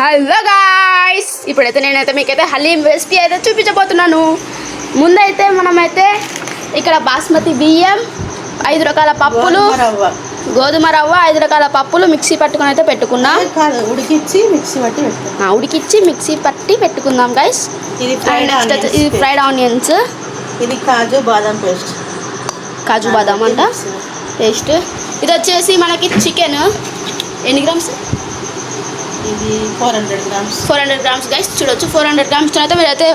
Hello guys, ఇప్పుడైతే నేనైతే మీకైతే హలీం రెసిపీ అయితే చూపించబోతున్నాను. ముందైతే మనమైతే ఇక్కడ బాస్మతి బియ్యం, 5 రకాల పప్పులు, గోధుమ రవ్వ, 5 రకాల పప్పులు మిక్సీ పట్టుకొని అయితే పెట్టుకున్నాం. ఉడికిచ్చి మిక్సీ పట్టి పెట్టుకుందాం గైస్. ఇది ఫ్రైడ్ ఆనియన్స్, ఇది కాజు బాదం పేస్ట్, కాజు బాదం అంట పేస్ట్. ఇది వచ్చేసి మనకి చికెన్ ఎన్ని గ్రామ్స్, ఇది 400 గ్రామ్స్ గైస్. చూడొచ్చు 400 గ్రామ్స్ అయితే మీరైతే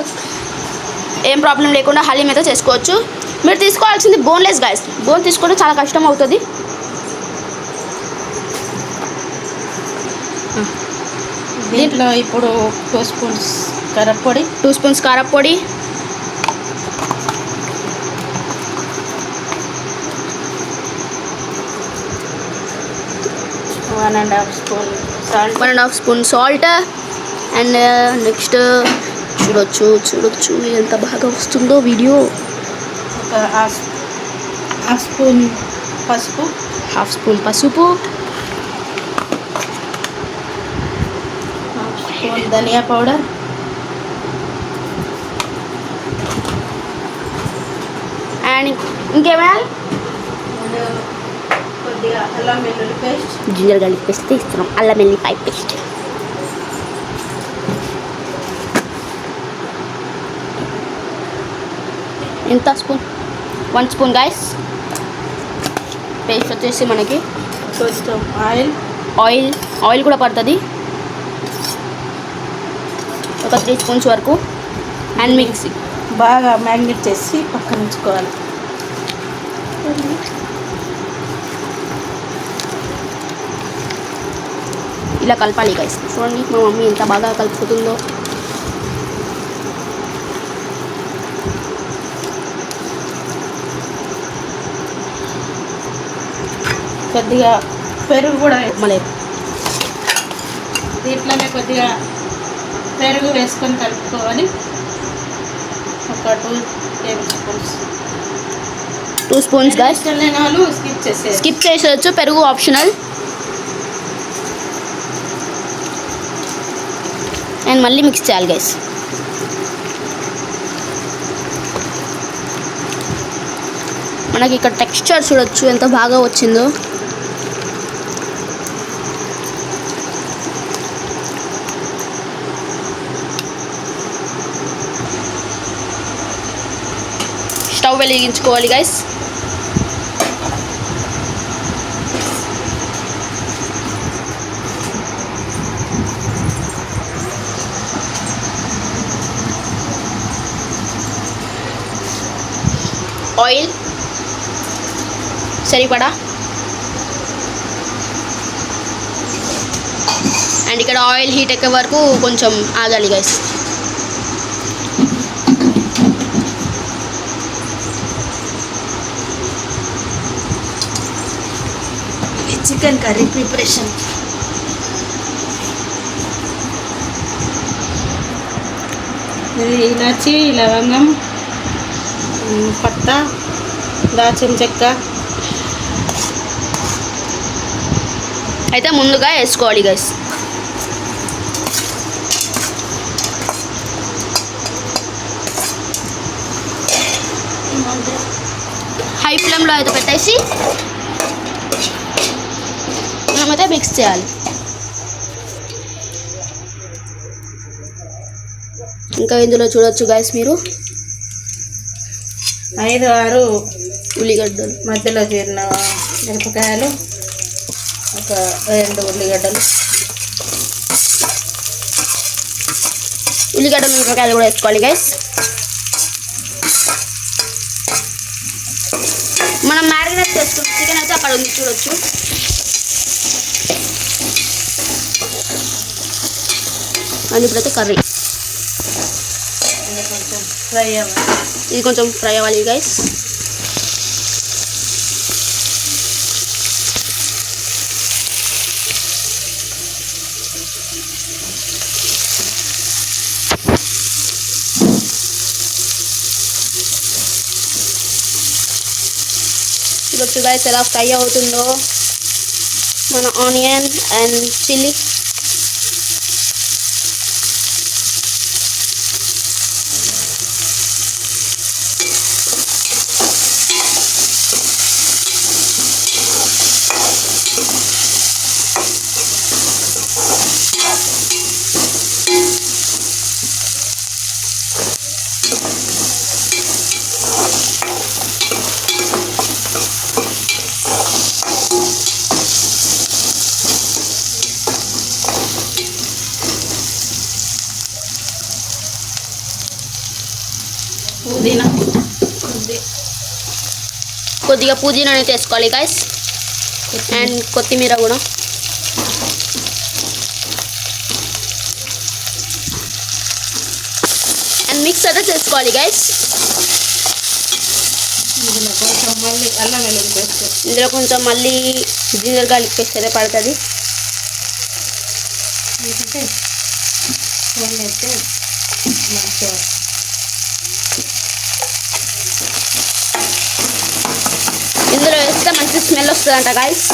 ఏం ప్రాబ్లం లేకుండా హలీం అయితే చేసుకోవచ్చు. మీరు తీసుకోవాల్సింది బోన్లెస్ గైస్. బోన్ తీసుకోవడం చాలా కష్టం అవుతుంది. దీంట్లో ఇప్పుడు 2 స్పూన్స్ కారపొడి, 2 స్పూన్స్ కారపొడి, one and half spoon salt and next చూడొచ్చు ఎంత బాగా వస్తుందో వీడియో. ఒక హాఫ్ స్పూన్ పసుపు, ధనియా పౌడర్, అండ్ ఇంకేమైనా కొద్దిగా అల్లం వెల్లుల్లి పేస్ట్, జింజర్ గార్లిక్ పేస్ట్ తీస్తున్నాం. అల్లం వెల్లిపాయ పేస్ట్ ఎంత స్పూన్, 1 స్పూన్ గైస్. పేస్ట్ వచ్చేసి మనకి కొంచెం ఆయిల్ కూడా పడుతుంది, ఒక 3 స్పూన్స్ వరకు. అండ్ మిక్సీ బాగా మ్యాగ్నెట్ చేసి పక్కన ఉంచుకోవాలి. ఇలా కలపాలి గైస్. చూడండి మా మమ్మీ ఎంత బాగా కలుపుతుందో. కొద్దిగా పెరుగు కూడా వేయలేదు. దీంట్లోనే కొద్దిగా పెరుగు వేసుకొని కలుపుకోవాలి. ఒక 2 టేబుల్ స్పూన్స్, 2 స్పూన్స్ గైస్. వాళ్ళు స్కిప్ చేసేయచ్చు, పెరుగు ఆప్షనల్. అండ్ మళ్ళీ మిక్స్ చేయాలి గైస్. మనకి ఇక్కడ టెక్స్చర్ చూడొచ్చు ఎంత బాగా వచ్చిందో. స్టవ్ వెలిగించుకోవాలి గైస్. ఆయిల్ సరిపడా. అండ్ ఇక్కడ ఆయిల్ హీట్ ఎక్కే వరకు కొంచెం ఆగాలి గైస్. Chicken curry preparation. ఇది ఇలాచి, లవంగం, పత్తా, దాల్చిన చెక్క అయితే ముందుగా వేసుకోవాలి గైస్. హై ఫ్లేమ్లో అయితే పెట్టేసి మనమైతే మిక్స్ చేయాలి. ఇంకా ఇందులో చూడొచ్చు గైస్ మీరు 5-6 ఉల్లిగడ్డలు, మధ్యలో చేరిన మిరపకాయలు, ఒక 2 ఉల్లిగడ్డలు మిరపకాయలు కూడా వేసుకోవాలి గైస్. మనం మ్యారినేట్ చేసుకున్న చికెన్ అయితే అక్కడ ఉంది చూడొచ్చు. అండ్ ఇప్పుడైతే కర్రీ ఇది కొంచెం ఫ్రై అవ్వాలి గైస్. చూడొచ్చు గైస్ ఎలా ఫ్రై అవుతుందో మన ఆనియన్ అండ్ చిల్లీ. పుదీనా కొద్దిగా పుదీనా అనేది వేసుకోవాలి గైస్. అండ్ కొత్తిమీర కూడా. అండ్ మిక్స్ అయితే చేసుకోవాలి గైస్. ఇందులో కొంచెం మళ్ళీ అల్లం వెల్లుల్లి పేస్ట్, ఇందులో కొంచెం మళ్ళీ జింజర్ గార్లిక్ పేస్ట్ అయితే పడుతుంది. ఎందుకంటే మళ్ళీ అయితే మంచిగా ఇందులో వేస్తే మంచి స్మెల్ వస్తుందంట గాయస్.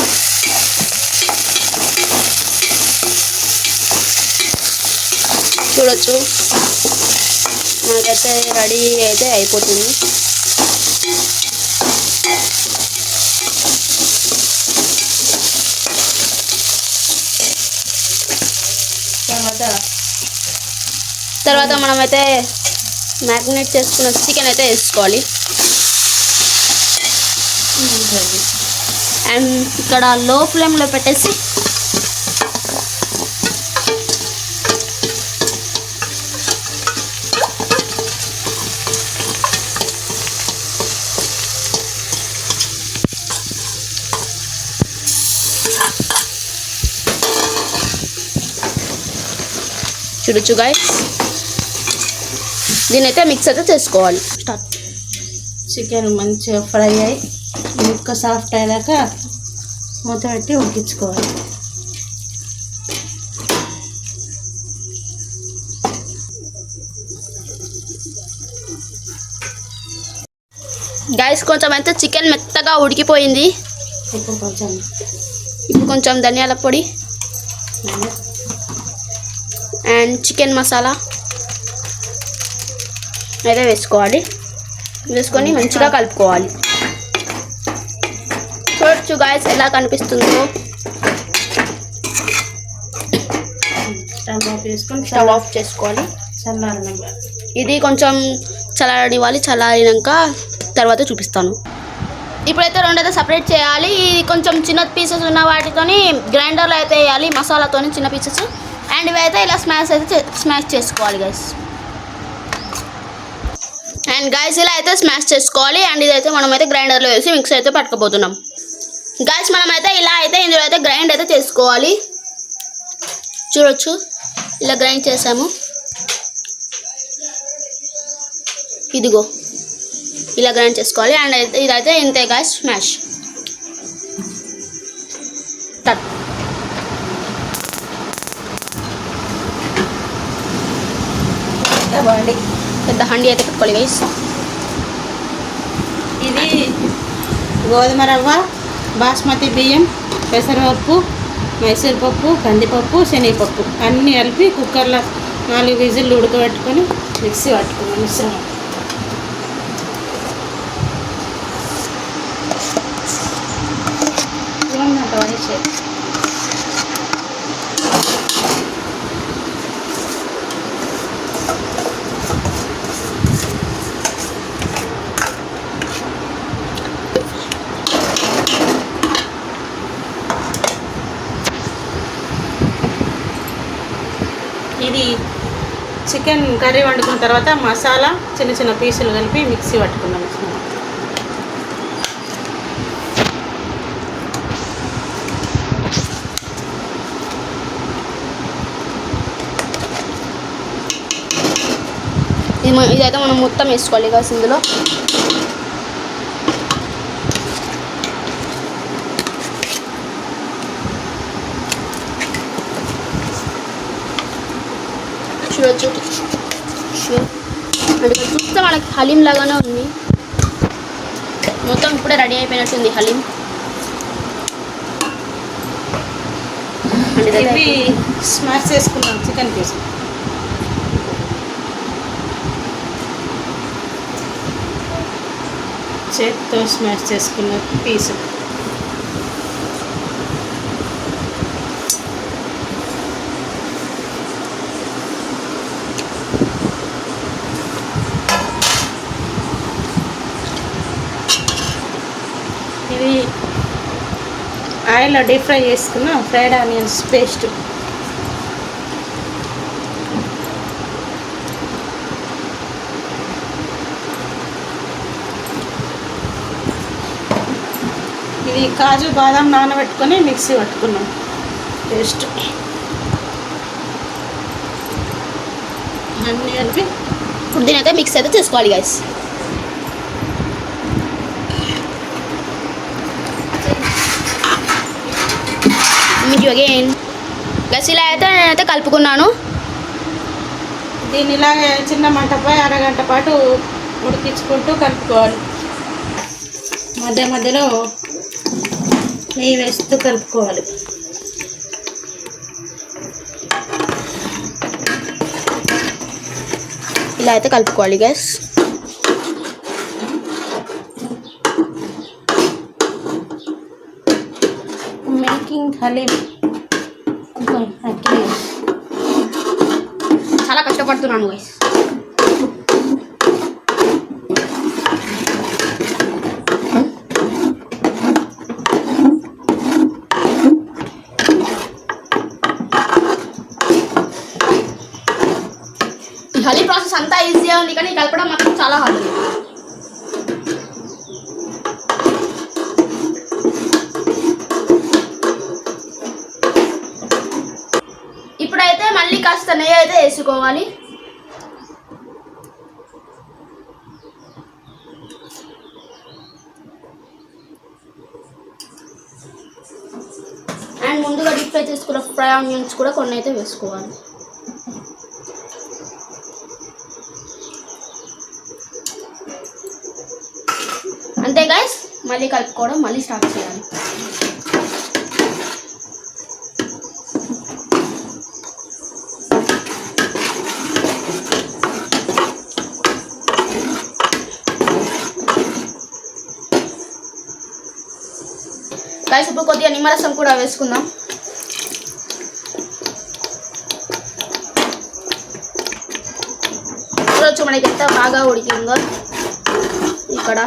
చూడొచ్చు మనకైతే రెడీ అయితే అయిపోతుంది. తర్వాత మనమైతే మ్యారినేట్ చేసుకున్న చికెన్ అయితే వేసుకోవాలి. అండ్ ఇక్కడ లో ఫ్లేమ్లో పెట్టేసి చూడొచ్చు గాయస్. దీని అయితే మిక్స్ అయితే చేసుకోవాలి. స్టార్ట్. చికెన్ మంచిగా ఫ్రై అయ్యి ముక్క సాఫ్ట్ అయ్యాక మూత పెట్టి ఉడికించుకోవాలి. గాయస్ కొంచెం అయితే చికెన్ మెత్తగా ఉడికిపోయింది. ఇప్పుడు కొంచెం ధనియాల పొడి అండ్ చికెన్ మసాలా అయితే వేసుకోవాలి. వేసుకొని మంచిగా కలుపుకోవాలి. చూడొచ్చు గాయస్ ఎలా కనిపిస్తుందో. స్టవ్ ఆఫ్ చేసుకోవాలి. ఇది కొంచెం చల్లారనివ్వాలి. చల్లారినాక తర్వాత చూపిస్తాను. ఇప్పుడైతే రెండైతే సపరేట్ చేయాలి. ఇది కొంచెం చిన్న పీసెస్ ఉన్న వాటితోని గ్రైండర్లో అయితే వేయాలి మసాలాతో చిన్న పీసెస్. అండ్ ఇవి అయితే ఇలా స్మాష్ చేసుకోవాలి గైస్. అండ్ గైస్ ఇలా అయితే స్మాష్ చేసుకోవాలి. అండ్ ఇదైతే మనమైతే గ్రైండర్లో వేసి మిక్స్ అయితే పట్టుకోబోతున్నాం. గైస్ మనమైతే ఇలా అయితే ఇందులో అయితే గ్రైండ్ అయితే చేసుకోవాలి. చూడొచ్చు ఇలా గ్రైండ్ చేసాము. ఇదిగో ఇలా గ్రైండ్ చేసుకోవాలి. అండ్ అయితే ఇదైతే ఇంతే గైస్ స్మాష్. పెద్ద హండి అయితే పెట్టుకోవాలి గైస్. ఇది గోధుమ రవ్వ, బాస్మతి బియ్యం, పెసరపప్పు, మైసూరుపప్పు, కందిపప్పు, శనగపప్పు అన్నీ కలిపి కుక్కర్లో 4 విజిల్లు ఉడకబెట్టుకొని మిక్సీ పట్టుకున్నాం మిశ్రమం. ఇది చికెన్ కర్రీ వండుకున్న తర్వాత మసాలా చిన్న చిన్న పీసులు కలిపి మిక్సీ పట్టుకున్నాం. ఇదైతే మనం మొత్తం వేసుకోవాలి కదా ఇందులో. చూడొచ్చు అంటే చూస్తే మనకి హలీం లాగానే ఉంది. మొత్తం ఇప్పుడే రెడీ అయిపోయినట్టుంది హలీం. ఇవి స్మాష్ చేసుకున్నాం చికెన్ పీస్. చేతితో స్మాష్ చేసుకున్న పీసు. ఇది ఆయిల్లో డీప్ ఫ్రై చేసుకున్న ఫ్రైడ్ ఆనియన్స్ పేస్ట్. ఇది కాజు బాదం నానబెట్టుకొని మిక్సీ పట్టుకున్నాం పేస్ట్ అన్నీ కలిపి ఇప్పుడు దీని అయితే మిక్స్ అయితే చేసుకోవాలి గైస్. అగైన్ గైస్ ఇలా అయితే నేనైతే కలుపుకున్నాను. దీన్ని ఇలాగే చిన్న మంటపై అరగంట పాటు ఉడికించుకుంటూ కలుపుకోవాలి. మధ్య మధ్యలో నెయ్యి వేస్తూ కలుపుకోవాలి. ఇలా అయితే కలుపుకోవాలి గైస్. మేకింగ్ హలీం చాలా కష్టపడుతున్నాను గైస్. ఈ హలీం ప్రాసెస్ అంతా ఈజీగా ఉంది కానీ కలపడం మాత్రం చాలా హార్డ్ ఉంది. ఇప్పుడైతే మళ్ళీ కాస్త నెయ్యి అయితే వేసుకోవాలి. అండ్ ముందుగా డీప్ ఫ్రై చేసుకున్న ఫ్రై ఆనియన్స్ కూడా కొన్ని అయితే వేసుకోవాలి. అంతే గైస్, మళ్ళీ కలుపుకోవడం మళ్ళీ స్టార్ట్ చేయాలి. గైస్ ఇప్పుడు కొద్దిగా నిమ్మరసం కూడా వేసుకుందాం. చూడొచ్చు మనకి ఎంత బాగా ఉడికిందో. ఇక్కడ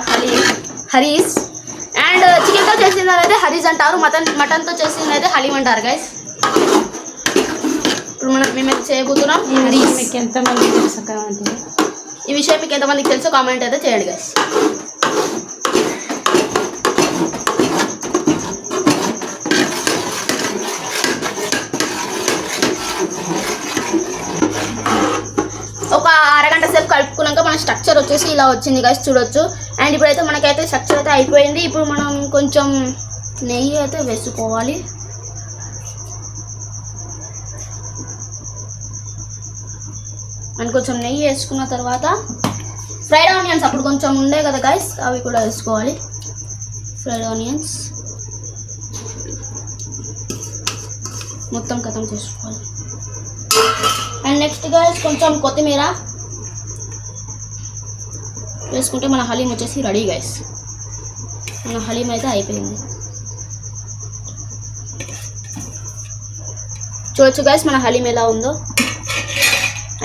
హరీస్ అండ్ చికెన్తో చేసింది అయితే హరీస్ అంటారు, మటన్తో చేసింది అయితే హలీం అంటారు గైస్. ఇప్పుడు మేమైతే చేయబోతున్నాం హరీస్. మీకు ఎంతమంది తెలుసు కావాలి? ఈ విషయం మీకు ఎంతమందికి తెలుసో కామెంట్ అయితే చేయండి గైస్. ఒక అరగంట సేపు కలుపుకున్నాక మన స్ట్రక్చర్ వచ్చేసి ఇలా వచ్చింది గైస్, చూడొచ్చు. అండ్ ఇప్పుడైతే మనకైతే స్ట్రక్చర్ అయితే అయిపోయింది. ఇప్పుడు మనం కొంచెం నెయ్యి అయితే వేసుకోవాలి. అండ్ కొంచెం నెయ్యి వేసుకున్న తర్వాత ఫ్రైడ్ ఆనియన్స్ అప్పుడు కొంచెం ఉండే కదా గైస్, అవి కూడా వేసుకోవాలి. ఫ్రైడ్ ఆనియన్స్ మొత్తం కథం చేసుకోవాలి. అండ్ నెక్స్ట్ గైస్ కొంచెం కొత్తిమీర వేసుకుంటే మన హలీం వచ్చేసి రెడీ గైస్. మన హలీం అయితే అయిపోయింది. చూడొచ్చు గైస్ మన హలీం ఎలా ఉందో,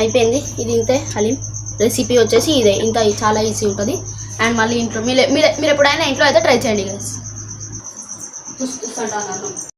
అయిపోయింది. ఇది ఇంతే హలీం రెసిపీ వచ్చేసి ఇదే, ఇంత చాలా ఈజీ ఉంటుంది. అండ్ మళ్ళీ ఇంట్లో మీరు ఎప్పుడైనా ఇంట్లో అయితే ట్రై చేయండి గైస్. చూస్తుంటాను